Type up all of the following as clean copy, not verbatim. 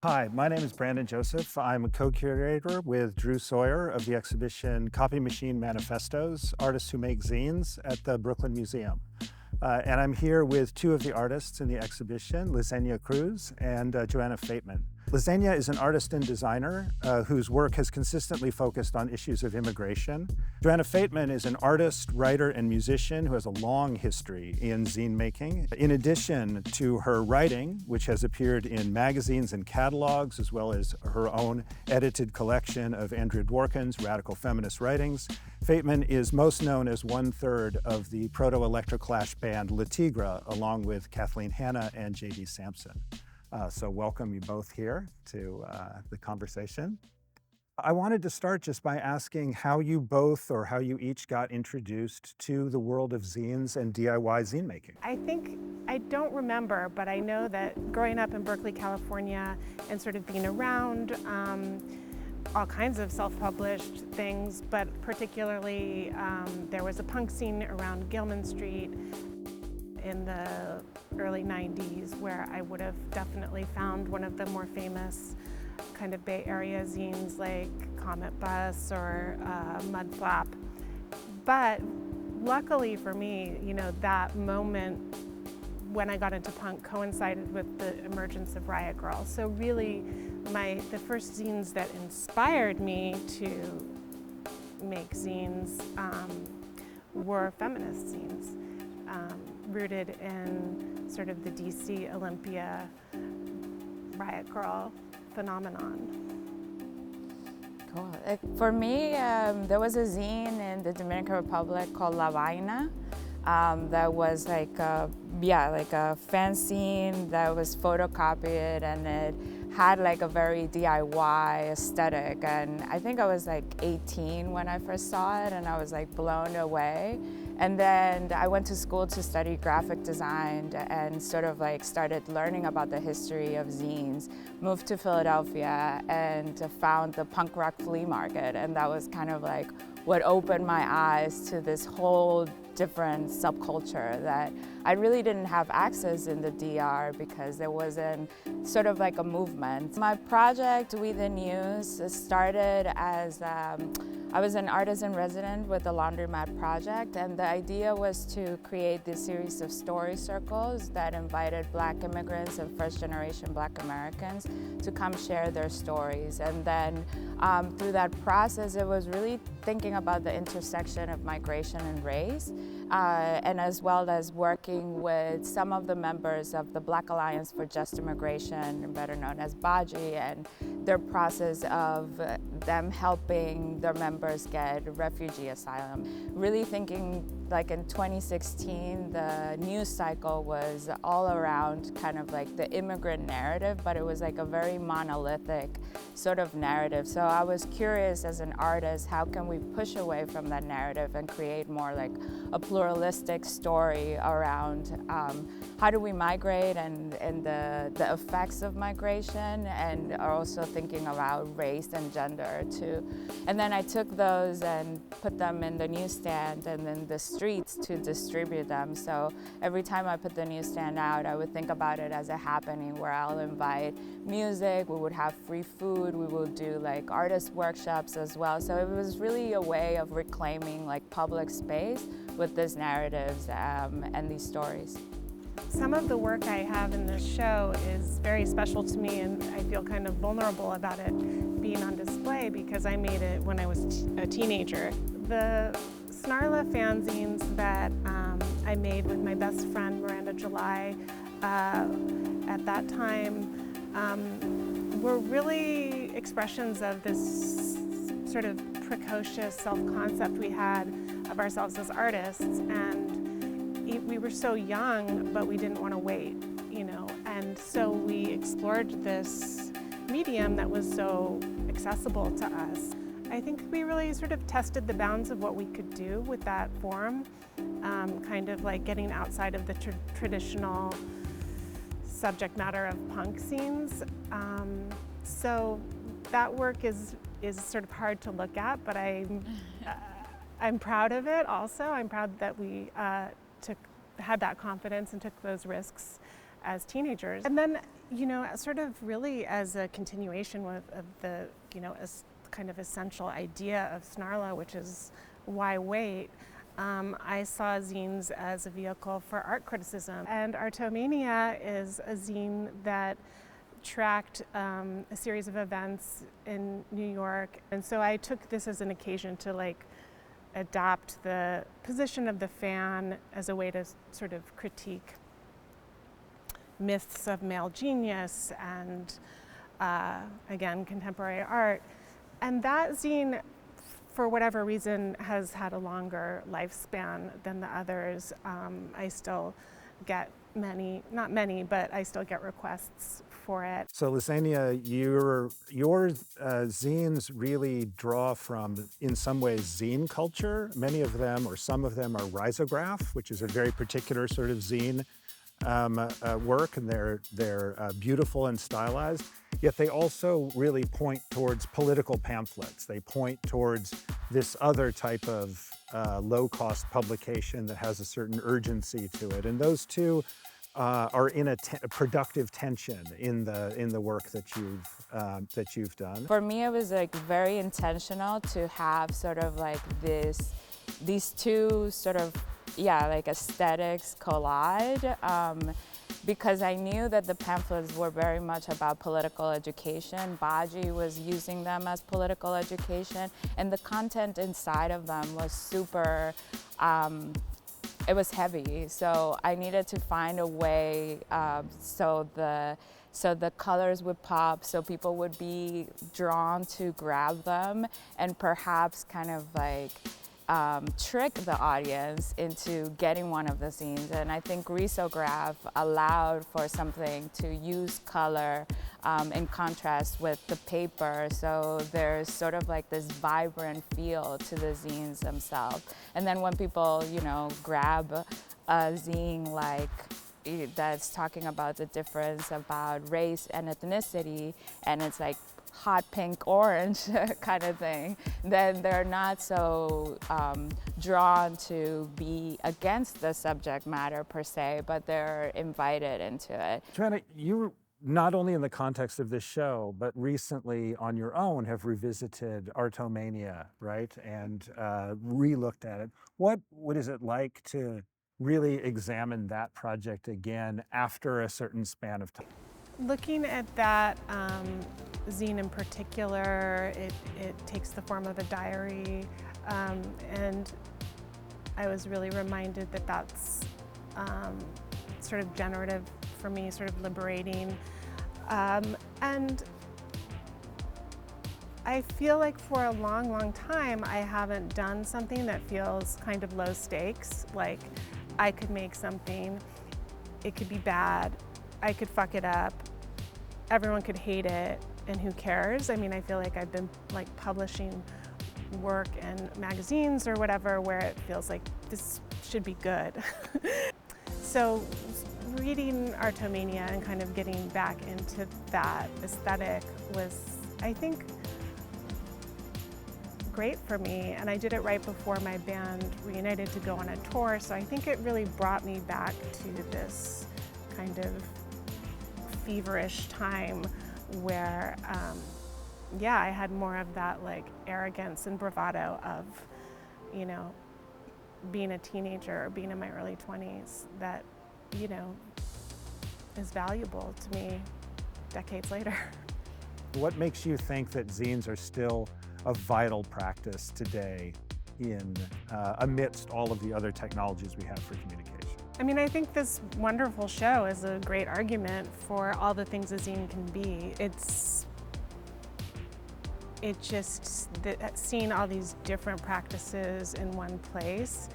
Hi, my name is Branden Joseph. I'm a co-curator with Drew Sawyer of the exhibition Copy Machine Manifestos, Artists Who Make Zines at the Brooklyn Museum. And I'm here with two of the artists in the exhibition, Lizania Cruz and Johanna Fateman. Lizania is an artist and designer whose work has consistently focused on issues of immigration. Johanna Fateman is an artist, writer, and musician who has a long history in zine making. In addition to her writing, which has appeared in magazines and catalogs, as well as her own edited collection of Andrea Dworkin's radical feminist writings, Fateman is most known as one-third of the proto-electroclash band La Tigre, along with Kathleen Hanna and J.D. Sampson. So welcome you both here to the conversation. I wanted to start just by asking how you both or how you each got introduced to the world of zines and DIY zine making. I don't remember, but I know that growing up in Berkeley, California, and sort of being around all kinds of self-published things, but particularly there was a punk scene around Gilman Street in the early 90s where I would have definitely found one of the more famous kind of Bay Area zines like Comet Bus or Mud Flap. But luckily for me, you know, that moment when I got into punk coincided with the emergence of Riot Grrrl. So really, the first zines that inspired me to make zines were feminist zines, rooted in sort of the DC Olympia Riot Grrrl phenomenon. Cool. For me, there was a zine in the Dominican Republic called La Vaina that was like a fanzine that was photocopied, and it had like a very DIY aesthetic. And I think I was like 18 when I first saw it, and I was like blown away. And then I went to school to study graphic design and sort of like started learning about the history of zines, moved to Philadelphia and found the punk rock flea market. And that was kind of like what opened my eyes to this whole different subculture that I really didn't have access in the DR because there wasn't sort of like a movement. My project, We the News, started as I was an artist in resident with the Laundromat Project, and the idea was to create this series of story circles that invited Black immigrants and first-generation Black Americans to come share their stories. And then through that process, it was really thinking about the intersection of migration and race, and as well as working with some of the members of the Black Alliance for Just Immigration, better known as BAJI, and their process of them helping their members get refugee asylum. Really thinking like in 2016, the news cycle was all around kind of like the immigrant narrative, but it was like a very monolithic sort of narrative. So I was curious as an artist, how can we push away from that narrative and create more like a pluralistic story around how do we migrate and the effects of migration, and also thinking about race and gender too. And then I took those and put them in the newsstand and in the streets to distribute them. So every time I put the newsstand out, I would think about it as a happening where I'll invite music, we would have free food, we would do like artist workshops as well. So it was really a way of reclaiming like public space with these narratives and these stories. Some of the work I have in this show is very special to me, and I feel kind of vulnerable about it being on display because I made it when I was a teenager. The Snarla fanzines that I made with my best friend Miranda July at that time were really expressions of this sort of precocious self-concept we had of ourselves as artists, and we were so young, but we didn't want to wait, you know, and so we explored this medium that was so accessible to us. I think we really sort of tested the bounds of what we could do with that form, kind of like getting outside of the traditional subject matter of punk scenes. So that work is sort of hard to look at, but I'm proud of it also. I'm proud that we had that confidence and took those risks as teenagers. And then, sort of really as a continuation of the, kind of essential idea of Snarla, which is why wait, I saw zines as a vehicle for art criticism. And Artomania is a zine that tracked a series of events in New York. And so I took this as an occasion to adopt the position of the fan as a way to sort of critique myths of male genius and, again, contemporary art. And that zine, for whatever reason, has had a longer lifespan than the others. I still get not many, but I still get requests for it. So Lizania, your zines really draw from, in some ways, zine culture. Many of them, or some of them, are risograph, which is a very particular sort of zine work, and they're beautiful and stylized. Yet they also really point towards political pamphlets. They point towards this other type of low-cost publication that has a certain urgency to it, and those two are in a productive tension in the work that you've done. For me, it was very intentional to have sort of these two sort of aesthetics collide, because I knew that the pamphlets were very much about political education. Baji was using them as political education, and the content inside of them was super, it was heavy. So I needed to find a way so the colors would pop, so people would be drawn to grab them, and perhaps kind of trick the audience into getting one of the zines. And I think risograph allowed for something to use color in contrast with the paper, so there's sort of this vibrant feel to the zines themselves. And then when people, grab a zine that's talking about the difference about race and ethnicity, and it's hot pink orange kind of thing, then they're not so drawn to be against the subject matter per se, but they're invited into it. Johanna, you not only in the context of this show, but recently on your own have revisited Artomania, right? And re-looked at it. What is it like to really examine that project again after a certain span of time? Looking at that zine in particular, it takes the form of a diary, and I was really reminded that that's sort of generative for me, sort of liberating. And I feel like for a long, long time, I haven't done something that feels kind of low stakes. Like I could make something, it could be bad, I could fuck it up, everyone could hate it, and who cares? I mean, I feel like I've been publishing work in magazines or whatever where it feels like this should be good. So reading Artomania and kind of getting back into that aesthetic was, I think, great for me. And I did it right before my band reunited to go on a tour, so I think it really brought me back to this kind of feverish time where, I had more of that arrogance and bravado of, being a teenager or being in my early 20s that, is valuable to me decades later. What makes you think that zines are still a vital practice today amidst all of the other technologies we have for communication? I mean, I think this wonderful show is a great argument for all the things a zine can be. Seeing all these different practices in one place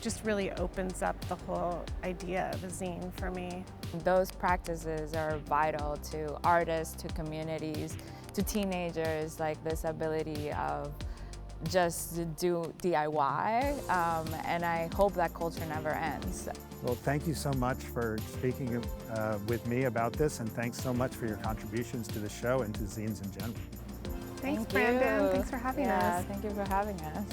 just really opens up the whole idea of a zine for me. Those practices are vital to artists, to communities, to teenagers, this ability of just do DIY, and I hope that culture never ends. Well, thank you so much for speaking with me about this, and thanks so much for your contributions to the show and to zines in general. Thanks, Branden. Thanks for having us. Thank you for having us.